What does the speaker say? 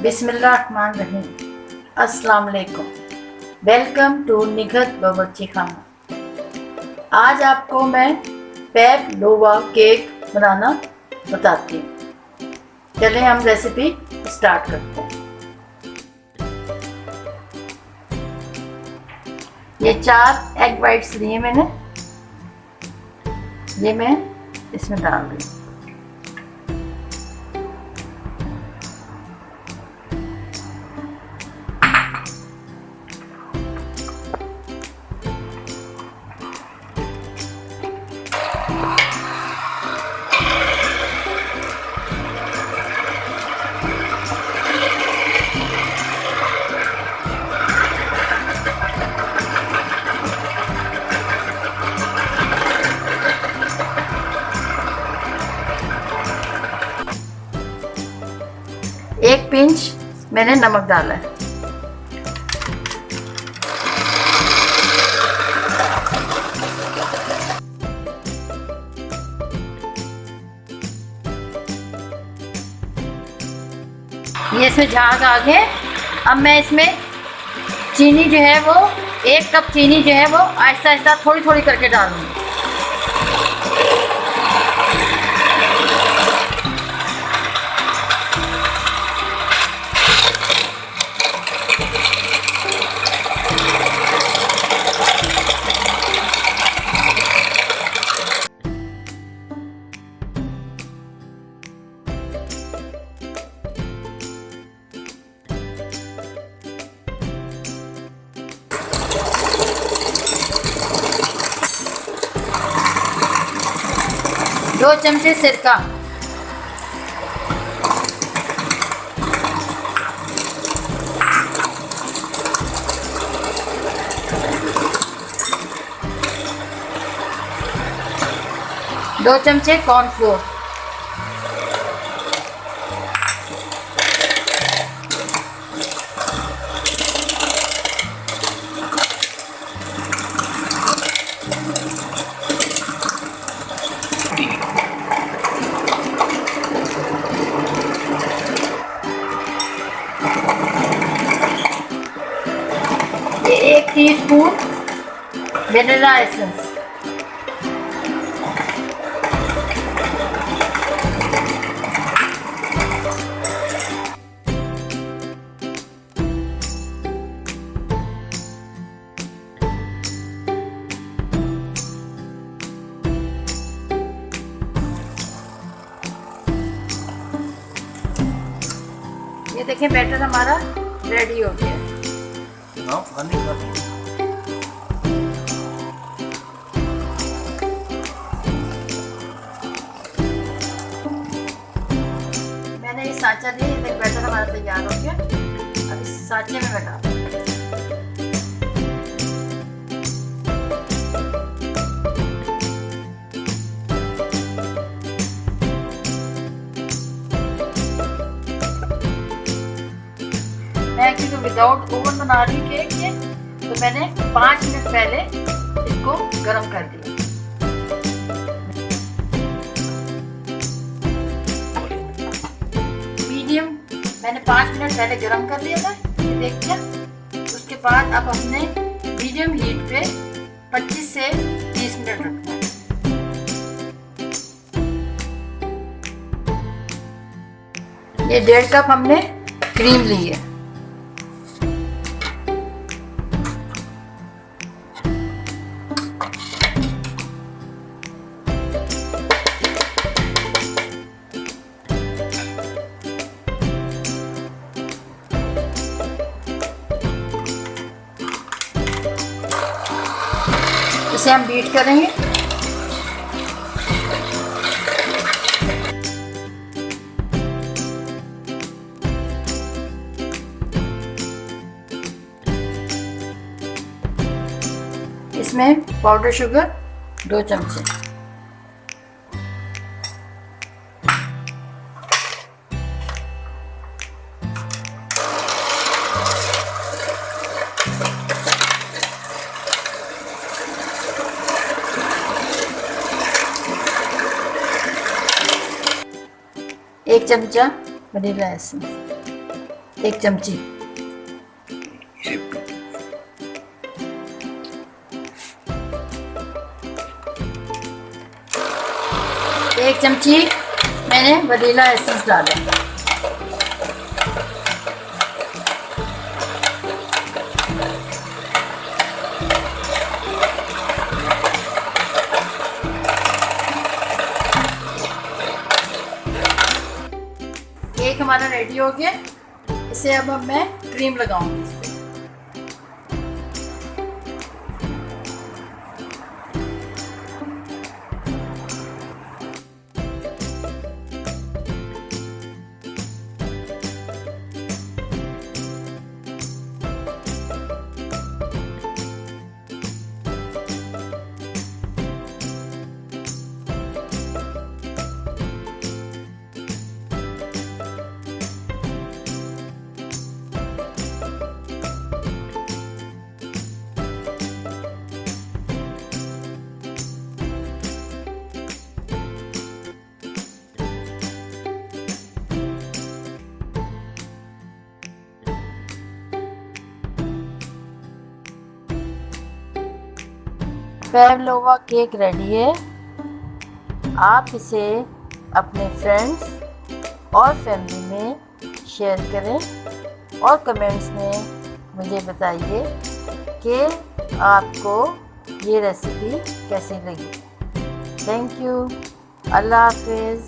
बिस्मिल्लाहिर्रहमानिर्रहीम। अस्सलाम वालेकुम। वेलकम टू निघत बावर्ची खाना। आज आपको मैं पेवलोवा केक बनाना बताती हूँ। चलें हम रेसिपी स्टार्ट करते हैं। ये 4 एग वाइट्स लिए मैंने, ये मैं इसमें डाल रही हूँ। एक पिंच मैंने नमक डाला है। ये इसमें झाग आ गए। अब मैं इसमें चीनी जो है वो 1 कप चीनी जो है वो आहिस्ता आहिस्ता थोड़ी थोड़ी करके डालूंगी। दो चमचे सिरका, दो चमचे कॉर्नफ्लोर, ये 1 टीस्पून वेनिला एसेंस, ये देखें बैटर हमारा रेडी हो गया। मैंने ये साँचा लिया, ये बैटर हमारा तैयार हो गया। अब इस साँचे में मैं डालूं। मैं क्योंकि विदाउट ओवन बना रही हूँ केक ये, तो मैंने 5 मिनट पहले इसको गर्म कर दिया। मीडियम मैंने 5 मिनट पहले गर्म कर लिया था, ये देखिए। उसके बाद अब हमने मीडियम हीट पे 25 से 30 मिनट रखना है। ये 1.5 कप हमने क्रीम ली है। इसे हम बीट करेंगे। इसमें पाउडर शुगर 2 चमचे, एक चमचा वनीला एसेंस, 1 चमची। एक चमची मैंने वनीला एसेंस डाला। केक हमारा रेडी हो गया। इसे अब मैं क्रीम लगाऊंगी इस पे। पेवलोवा केक रेडी है। आप इसे अपने फ्रेंड्स और फैमिली में शेयर करें और कमेंट्स में मुझे बताइए कि आपको ये रेसिपी कैसी लगी। Thank you. अल्लाह हाफिज़।